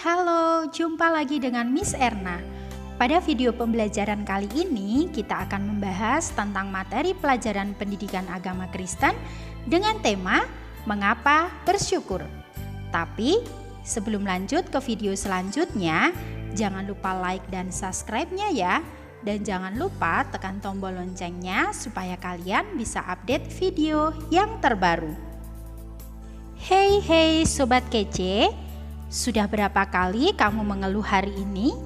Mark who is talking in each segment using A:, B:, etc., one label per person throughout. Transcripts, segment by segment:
A: Halo, jumpa lagi dengan Miss Erna. Pada video pembelajaran kali ini, kita akan membahas tentang materi pelajaran pendidikan agama Kristen dengan tema Mengapa Bersyukur. Tapi, sebelum lanjut ke video selanjutnya, jangan lupa like dan subscribe-nya ya. Dan jangan lupa tekan tombol loncengnya supaya kalian bisa update video yang terbaru. Hey Sobat Kece, sudah berapa kali kamu mengeluh hari ini?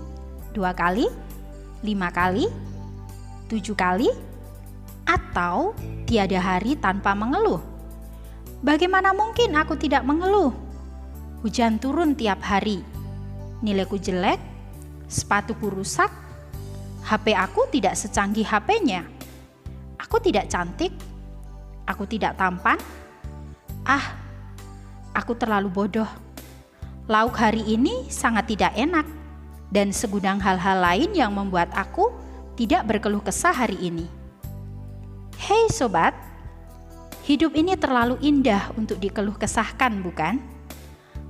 A: 2 kali? 5 kali? 7 kali? Atau tiada hari tanpa mengeluh? Bagaimana mungkin aku tidak mengeluh? Hujan turun tiap hari, nilaiku jelek, sepatuku rusak, HP aku tidak secanggih HP-nya, aku tidak cantik, aku tidak tampan, aku terlalu bodoh. Lauk hari ini sangat tidak enak, dan segudang hal-hal lain yang membuat aku tidak berkeluh kesah hari ini. Hei sobat, hidup ini terlalu indah untuk dikeluh kesahkan, bukan?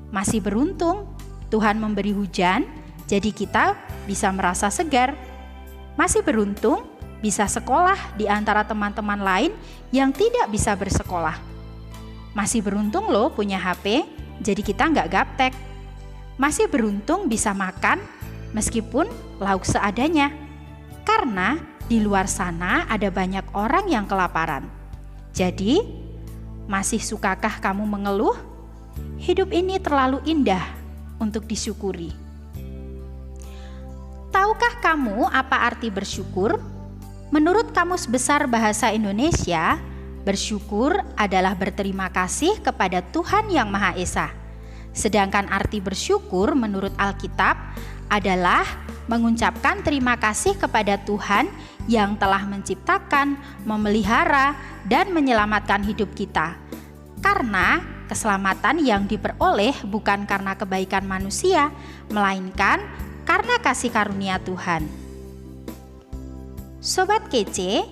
A: Masih beruntung Tuhan memberi hujan, jadi kita bisa merasa segar. Masih beruntung bisa sekolah di antara teman-teman lain yang tidak bisa bersekolah. Masih beruntung loh punya HP, jadi kita nggak gaptek. Masih beruntung bisa makan meskipun lauk seadanya. Karena di luar sana ada banyak orang yang kelaparan. Jadi, masih sukakah kamu mengeluh? Hidup ini terlalu indah untuk disyukuri. Tahukah kamu apa arti bersyukur? Menurut Kamus Besar Bahasa Indonesia, bersyukur adalah berterima kasih kepada Tuhan Yang Maha Esa. Sedangkan arti bersyukur menurut Alkitab adalah mengucapkan terima kasih kepada Tuhan yang telah menciptakan, memelihara, dan menyelamatkan hidup kita. Karena keselamatan yang diperoleh bukan karena kebaikan manusia, melainkan karena kasih karunia Tuhan. Sobat Kece,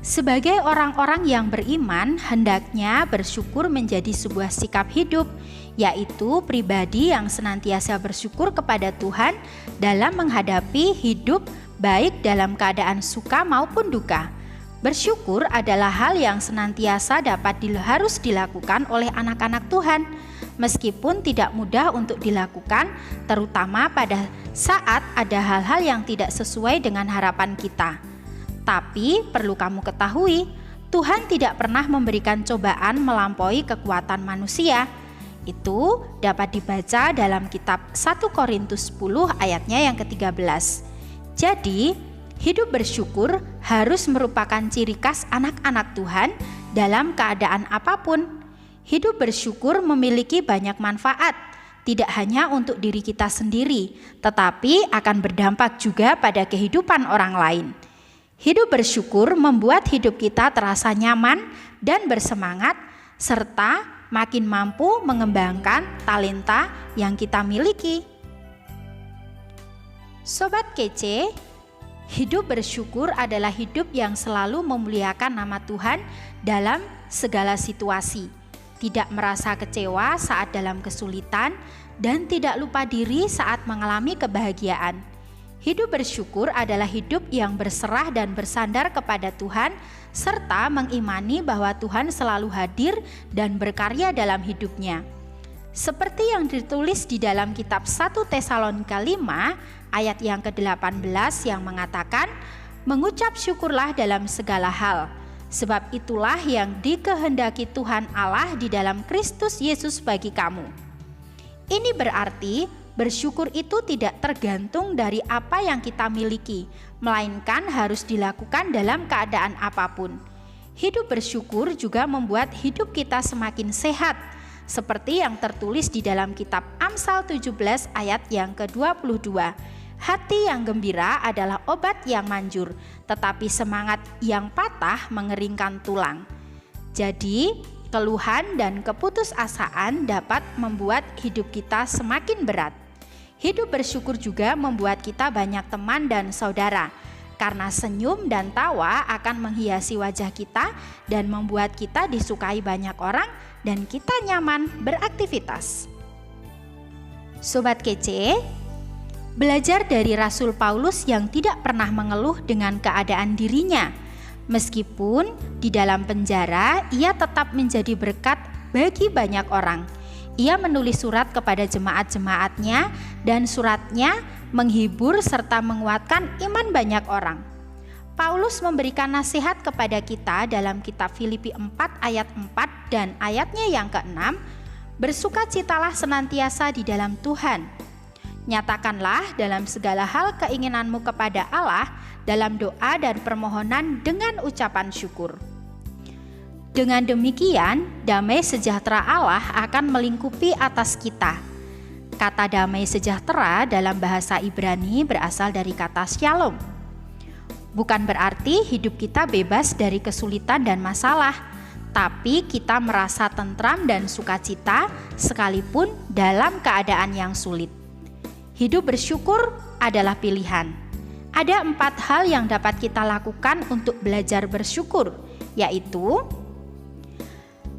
A: sebagai orang-orang yang beriman, hendaknya bersyukur menjadi sebuah sikap hidup, yaitu pribadi yang senantiasa bersyukur kepada Tuhan dalam menghadapi hidup, baik dalam keadaan suka maupun duka. Bersyukur adalah hal yang senantiasa harus dilakukan oleh anak-anak Tuhan, meskipun tidak mudah untuk dilakukan, terutama pada saat ada hal-hal yang tidak sesuai dengan harapan kita. Tapi perlu kamu ketahui, Tuhan tidak pernah memberikan cobaan melampaui kekuatan manusia. Itu dapat dibaca dalam kitab 1 Korintus 10 ayatnya yang ke-13. Jadi, hidup bersyukur harus merupakan ciri khas anak-anak Tuhan dalam keadaan apapun. Hidup bersyukur memiliki banyak manfaat, tidak hanya untuk diri kita sendiri, tetapi akan berdampak juga pada kehidupan orang lain. Hidup bersyukur membuat hidup kita terasa nyaman dan bersemangat, serta makin mampu mengembangkan talenta yang kita miliki. Sobat Kece, hidup bersyukur adalah hidup yang selalu memuliakan nama Tuhan dalam segala situasi, tidak merasa kecewa saat dalam kesulitan, dan tidak lupa diri saat mengalami kebahagiaan. Hidup bersyukur adalah hidup yang berserah dan bersandar kepada Tuhan, serta mengimani bahwa Tuhan selalu hadir dan berkarya dalam hidupnya. Seperti yang ditulis di dalam kitab 1 Tesalonika 5 ayat yang ke-18 yang mengatakan, mengucap syukurlah dalam segala hal, sebab itulah yang dikehendaki Tuhan Allah di dalam Kristus Yesus bagi kamu. Ini berarti bersyukur itu tidak tergantung dari apa yang kita miliki, melainkan harus dilakukan dalam keadaan apapun. Hidup bersyukur juga membuat hidup kita semakin sehat, seperti yang tertulis di dalam kitab Amsal 17 ayat yang ke-22. Hati yang gembira adalah obat yang manjur, tetapi semangat yang patah mengeringkan tulang. Jadi, keluhan dan keputusasaan dapat membuat hidup kita semakin berat. Hidup bersyukur juga membuat kita banyak teman dan saudara, karena senyum dan tawa akan menghiasi wajah kita dan membuat kita disukai banyak orang dan kita nyaman beraktivitas. Sobat kece, belajar dari Rasul Paulus yang tidak pernah mengeluh dengan keadaan dirinya. Meskipun di dalam penjara, ia tetap menjadi berkat bagi banyak orang. Ia menulis surat kepada jemaat-jemaatnya dan suratnya menghibur serta menguatkan iman banyak orang. Paulus memberikan nasihat kepada kita dalam kitab Filipi 4 ayat 4 dan ayatnya yang ke-6, bersukacitalah senantiasa di dalam Tuhan. Nyatakanlah dalam segala hal keinginanmu kepada Allah dalam doa dan permohonan dengan ucapan syukur. Dengan demikian, damai sejahtera Allah akan melingkupi atas kita. Kata damai sejahtera dalam bahasa Ibrani berasal dari kata shalom. Bukan berarti hidup kita bebas dari kesulitan dan masalah, tapi kita merasa tentram dan sukacita sekalipun dalam keadaan yang sulit. Hidup bersyukur adalah pilihan. Ada 4 hal yang dapat kita lakukan untuk belajar bersyukur, yaitu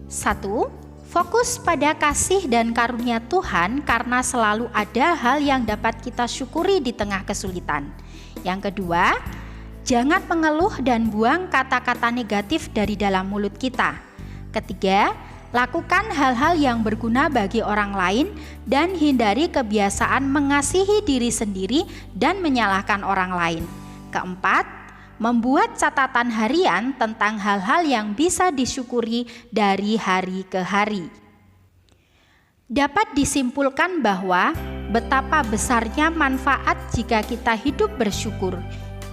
A: 1. Fokus pada kasih dan karunia Tuhan karena selalu ada hal yang dapat kita syukuri di tengah kesulitan. Yang kedua, jangan mengeluh dan buang kata-kata negatif dari dalam mulut kita. Ketiga, lakukan hal-hal yang berguna bagi orang lain dan hindari kebiasaan mengasihi diri sendiri dan menyalahkan orang lain. Keempat, membuat catatan harian tentang hal-hal yang bisa disyukuri dari hari ke hari. Dapat disimpulkan bahwa betapa besarnya manfaat jika kita hidup bersyukur.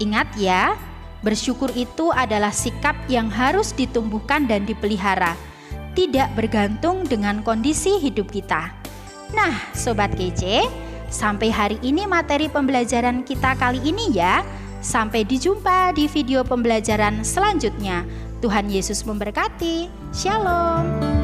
A: Ingat ya, bersyukur itu adalah sikap yang harus ditumbuhkan dan dipelihara, tidak bergantung dengan kondisi hidup kita. Nah, Sobat kece, sampai hari ini materi pembelajaran kita kali ini ya. Sampai dijumpa di video pembelajaran selanjutnya. Tuhan Yesus memberkati. Shalom.